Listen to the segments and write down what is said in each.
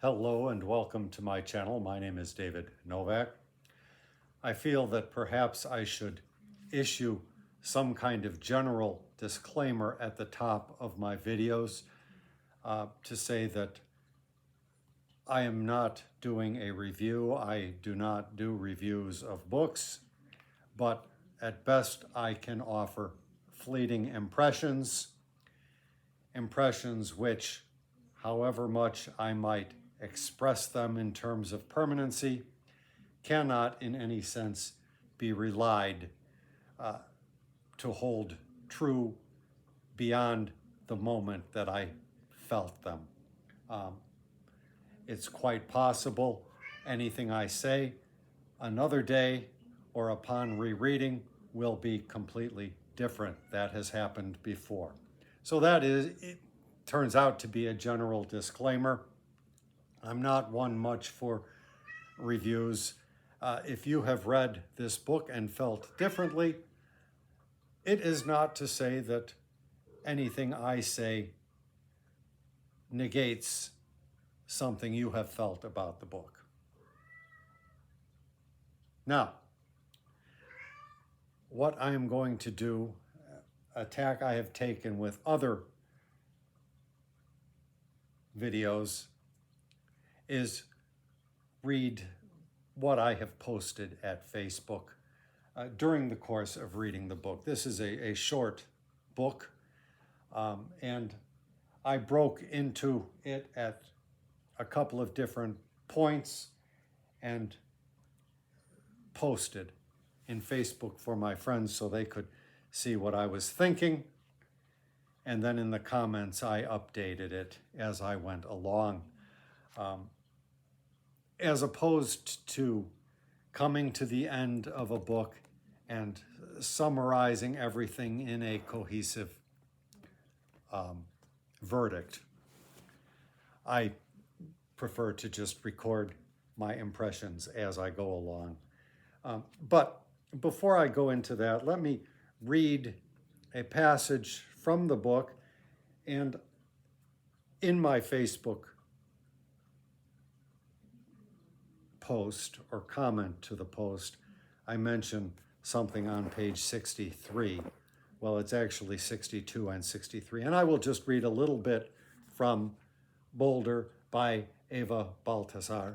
Hello and welcome to my channel. My name is David Novak. I feel that perhaps I should issue some kind of general disclaimer at the top of my videos to say that I am not doing a review. I do not do reviews of books, but at best I can offer fleeting impressions which, however much I might express them in terms of permanency, cannot in any sense be relied to hold true beyond the moment that I felt them. It's quite possible anything I say another day or upon rereading will be completely different. That has happened before. So it turns out to be a general disclaimer. I'm not one much for reviews. If you have read this book and felt differently, it is not to say that anything I say negates something you have felt about the book. Now, what I am going to do, a tack I have taken with other videos, is read what I have posted at Facebook during the course of reading the book. This is a short book, and I broke into it at a couple of different points and posted in Facebook for my friends so they could see what I was thinking. And then in the comments, I updated it as I went along. As opposed to coming to the end of a book and summarizing everything in a cohesive verdict, I prefer to just record my impressions as I go along. But before I go into that, let me read a passage from the book. And in my Facebook post or comment to the post, I mention something on page 63. Well, it's actually 62 and 63. And I will just read a little bit from Boulder by Eva Baltasar,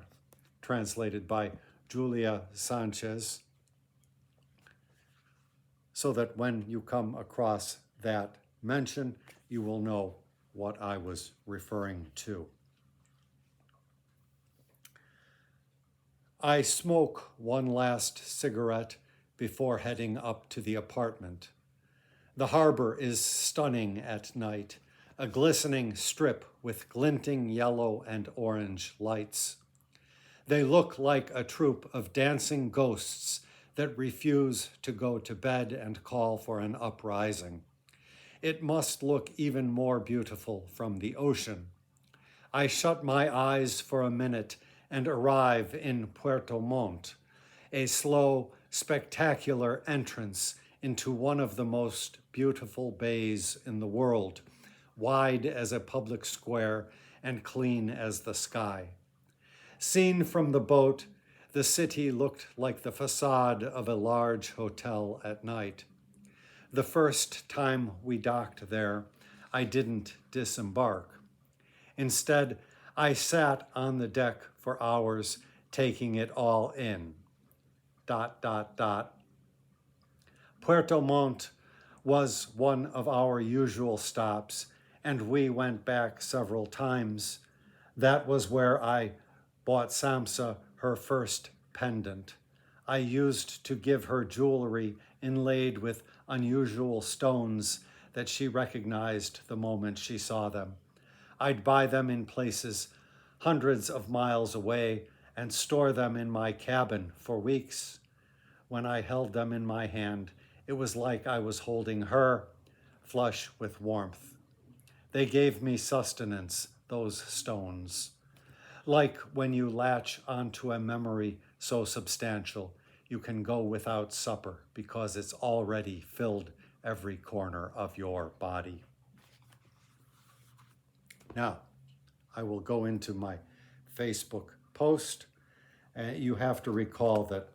translated by Julia Sanches, so that when you come across that mention, you will know what I was referring to. I smoke one last cigarette before heading up to the apartment. The harbor is stunning at night, a glistening strip with glinting yellow and orange lights. They look like a troupe of dancing ghosts that refuse to go to bed and call for an uprising. It must look even more beautiful from the ocean. I shut my eyes for a minute and arrive in Puerto Montt, a slow, spectacular entrance into one of the most beautiful bays in the world, wide as a public square and clean as the sky. Seen from the boat, the city looked like the facade of a large hotel at night. The first time we docked there, I didn't disembark. Instead, I sat on the deck for hours, taking it all in. ... Puerto Montt was one of our usual stops, and we went back several times. That was where I bought Samsa her first pendant. I used to give her jewelry inlaid with unusual stones that she recognized the moment she saw them. I'd buy them in places hundreds of miles away and store them in my cabin for weeks. When I held them in my hand, it was like I was holding her, flush with warmth. They gave me sustenance, those stones. Like when you latch onto a memory so substantial, you can go without supper because it's already filled every corner of your body. Now, I will go into my Facebook post. You have to recall that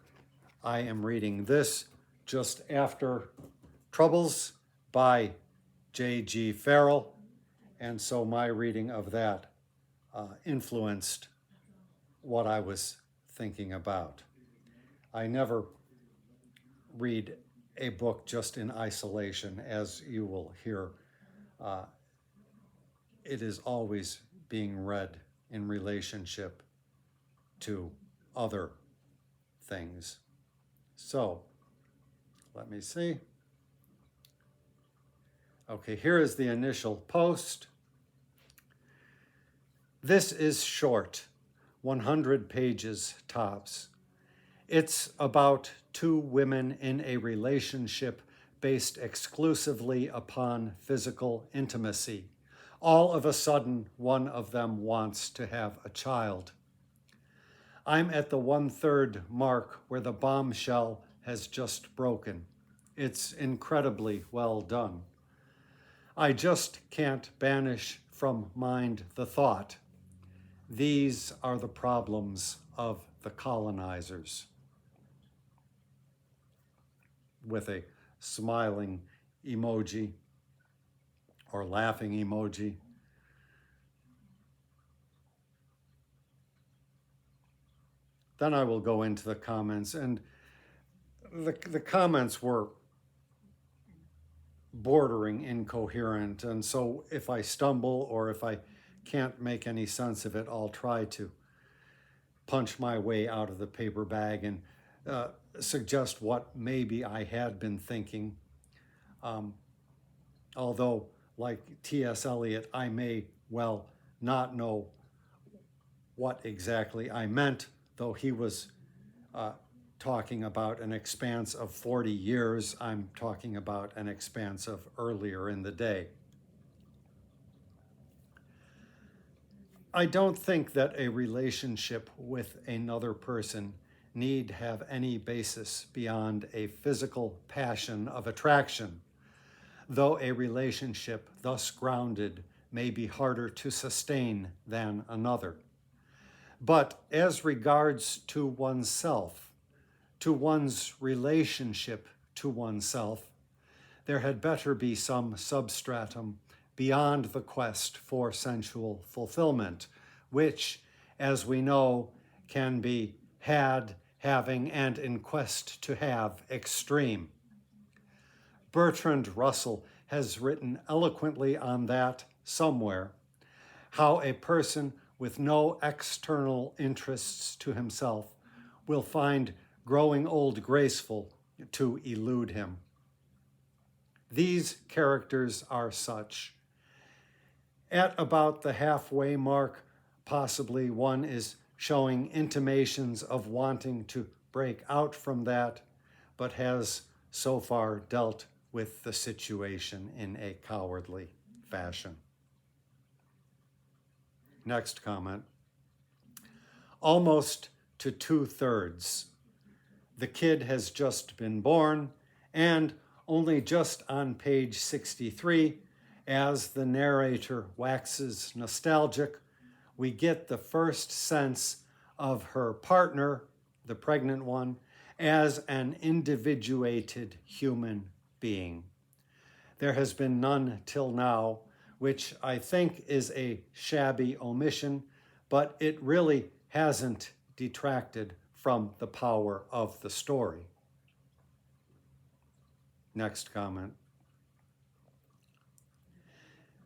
I am reading this just after Troubles by J.G. Farrell, and so my reading of that influenced what I was thinking about. I never read a book just in isolation, as you will hear. It is always being read in relationship to other things. So, let me see. Okay, here is the initial post. This is short, 100 pages tops. It's about two women in a relationship based exclusively upon physical intimacy. All of a sudden, one of them wants to have a child. I'm at the 1/3 mark where the bombshell has just broken. It's incredibly well done. I just can't banish from mind the thought, these are the problems of the colonizers. With a smiling emoji or laughing emoji. Then I will go into the comments, and the comments were bordering incoherent, and so if I stumble or if I can't make any sense of it, I'll try to punch my way out of the paper bag and suggest what maybe I had been thinking. Although, like T.S. Eliot, I may well not know what exactly I meant, though he was talking about an expanse of 40 years. I'm talking about an expanse of earlier in the day. I don't think that a relationship with another person need have any basis beyond a physical passion of attraction, though a relationship thus grounded may be harder to sustain than another. But as regards to oneself, to one's relationship to oneself, there had better be some substratum beyond the quest for sensual fulfillment, which, as we know, can be had, having, and in quest to have extreme. Bertrand Russell has written eloquently on that somewhere, how a person with no external interests to himself will find growing old graceful to elude him. These characters are such. At about the halfway mark, possibly one is showing intimations of wanting to break out from that, but has so far dealt with the situation in a cowardly fashion. Next comment. Almost to 2/3. The kid has just been born, and only just on page 63, as the narrator waxes nostalgic, we get the first sense of her partner, the pregnant one, as an individuated human being. There has been none till now, which I think is a shabby omission, but it really hasn't detracted from the power of the story. Next comment.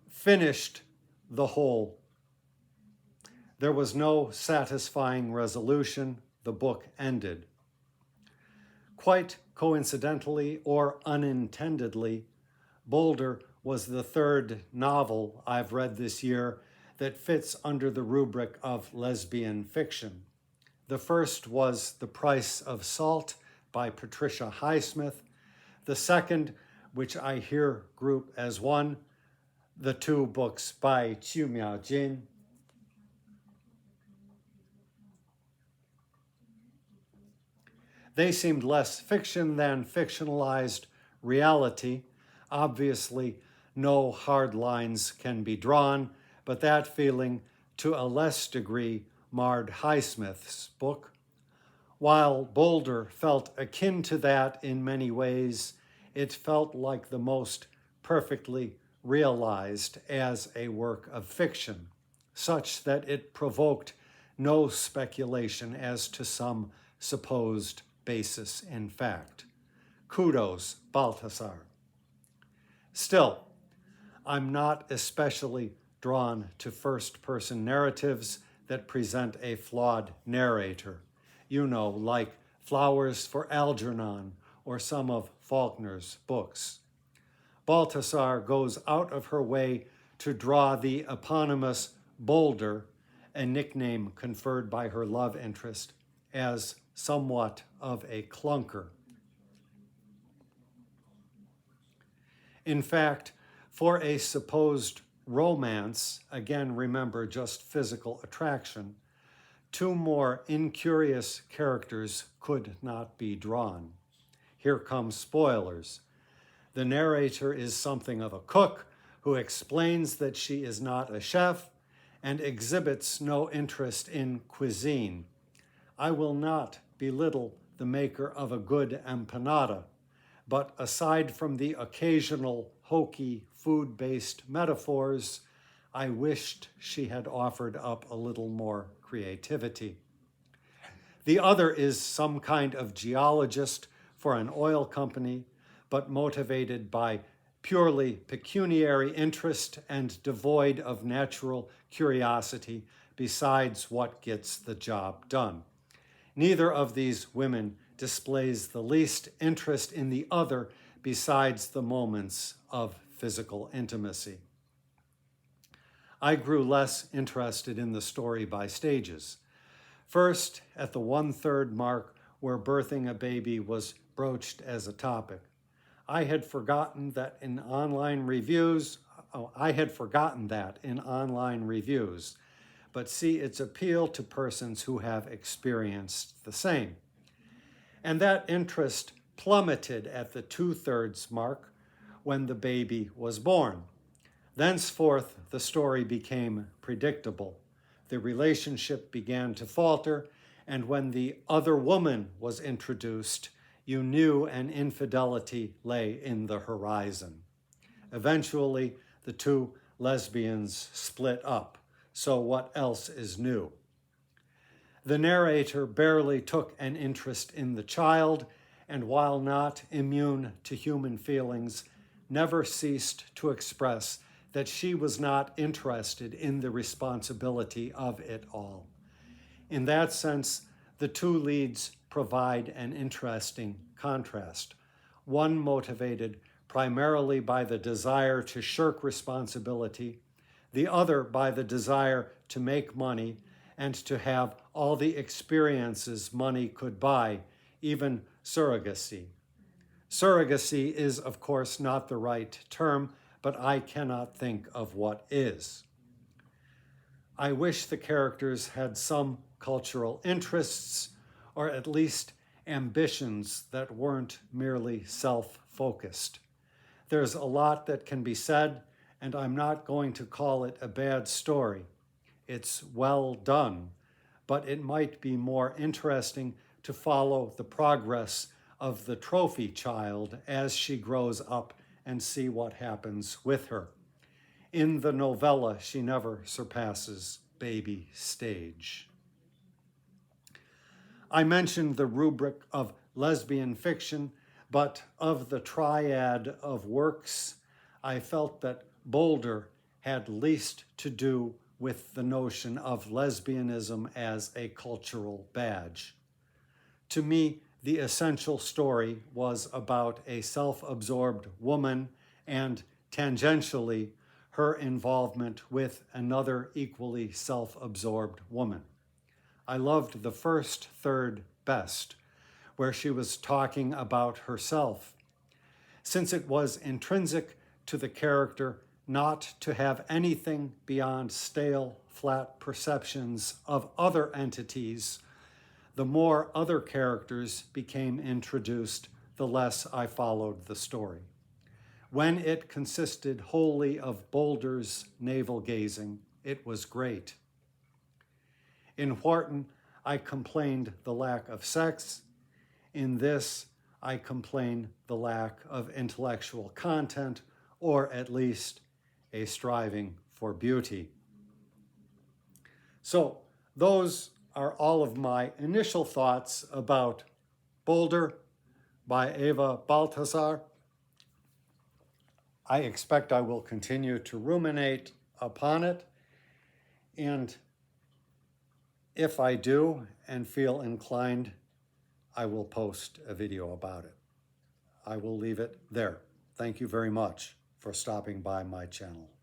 Finished the whole. There was no satisfying resolution. The book ended. Quite coincidentally or unintendedly, Boulder was the third novel I've read this year that fits under the rubric of lesbian fiction. The first was The Price of Salt by Patricia Highsmith. The second, which I here group as one, the two books by Miaojin. They seemed less fiction than fictionalized reality. Obviously, no hard lines can be drawn, but that feeling, to a less degree, marred Highsmith's book. While Boulder felt akin to that in many ways, it felt like the most perfectly realized as a work of fiction, such that it provoked no speculation as to some supposed basis in fact. Kudos, Baltasar. Still, I'm not especially drawn to first-person narratives that present a flawed narrator, like Flowers for Algernon or some of Faulkner's books. Baltasar goes out of her way to draw the eponymous Boulder, a nickname conferred by her love interest, as somewhat of a clunker. In fact, for a supposed romance, again remember just physical attraction, two more incurious characters could not be drawn. Here come spoilers. The narrator is something of a cook who explains that she is not a chef and exhibits no interest in cuisine. I will not belittle the maker of a good empanada, but aside from the occasional hokey food-based metaphors, I wished she had offered up a little more creativity. The other is some kind of geologist for an oil company, but motivated by purely pecuniary interest and devoid of natural curiosity besides what gets the job done. Neither of these women displays the least interest in the other besides the moments of physical intimacy. I grew less interested in the story by stages. First, at the 1/3 mark where birthing a baby was broached as a topic. I had forgotten that in online reviews, but see its appeal to persons who have experienced the same. And that interest plummeted at the 2/3 mark when the baby was born. Thenceforth, the story became predictable. The relationship began to falter, and when the other woman was introduced, you knew an infidelity lay in the horizon. Eventually, the two lesbians split up. So what else is new? The narrator barely took an interest in the child, and while not immune to human feelings, never ceased to express that she was not interested in the responsibility of it all. In that sense, the two leads provide an interesting contrast, one motivated primarily by the desire to shirk responsibility, the other by the desire to make money and to have all the experiences money could buy, even surrogacy. Surrogacy is, of course, not the right term, but I cannot think of what is. I wish the characters had some cultural interests, or at least ambitions that weren't merely self-focused. There's a lot that can be said, and I'm not going to call it a bad story. It's well done, but it might be more interesting to follow the progress of the trophy child as she grows up and see what happens with her. In the novella, she never surpasses baby stage. I mentioned the rubric of lesbian fiction, but of the triad of works, I felt that Boulder had least to do with the notion of lesbianism as a cultural badge. To me, the essential story was about a self-absorbed woman and, tangentially, her involvement with another equally self-absorbed woman. I loved the first third best, where she was talking about herself, since it was intrinsic to the character not to have anything beyond stale, flat perceptions of other entities. The more other characters became introduced, the less I followed the story. When it consisted wholly of Boulder's navel-gazing, it was great. In Wharton, I complained the lack of sex. In this, I complain the lack of intellectual content, or at least a striving for beauty. So those are all of my initial thoughts about Boulder by Eva Baltasar. I expect I will continue to ruminate upon it, and if I do and feel inclined, I will post a video about it. I will leave it there. Thank you very much for stopping by my channel.